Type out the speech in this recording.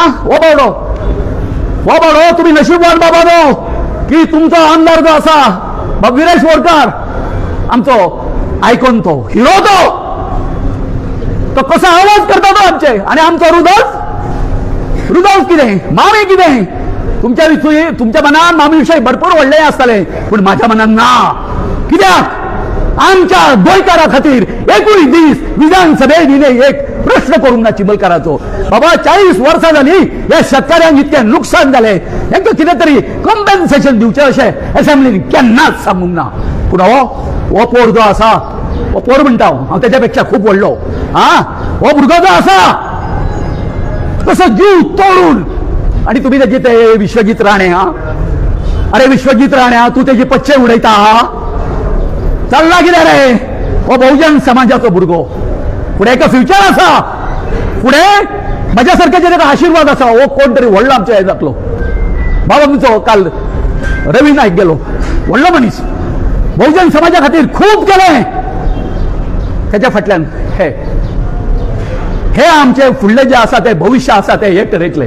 ओ बावडो तुम्ही नशीबवान बाबा नो की तुमचा आमदार जो असा विरेश वोडकर आमचो आयकून तो हिरो तो कसा आवाज करता तो आमचे आणि आमचो रुदोस कितें मामी कितें तुमच्या मनात मामी विषयी भरपूर व्हडले आसतले पण माझ्या मनात ना कित्याक आमच्या गोंयकारा खातीर एकूय दीस विधानसभेत हिने एक प्रश्न करूंक ना चिंबलकाराचो बाबा 40 वर्सां जाली ह्या शेतकऱ्यांक इतकें लुकसाण जालें तांकां कितें तरी कॉम्पेन्सेशन दिवचें अशें असेंब्लीन केन्नाच सांगूंक ना पूण हो पोर जो आसा हो पोर म्हणटा हांव तेच्या पेक्षा खूब व्हडलो हो भुरगो जो आसा तसो जीव तोडून आणि तुम्ही त्याचे ते विश्वजीत राणे अरे विश्वजीत राणे तू त्याचे पच्चे उडयता चालला कितें रे हो बहुजन समाजाचो भुरगो फुडें एका फ्युचर आसा फुडें म्हज्या सारक्याचेर एक आशिर्वाद आसा हो कोण तरी व्हडलो आमचो हे जातलो बाबा आमचो काल रवी नायक गेलो व्हडलो मनीस बहुजन समाजा खातीर खूब केलें त्याच्या फाटल्यान हे आमचे फुडले जे आसा ते भविष्य आसा ते हे ठरयतले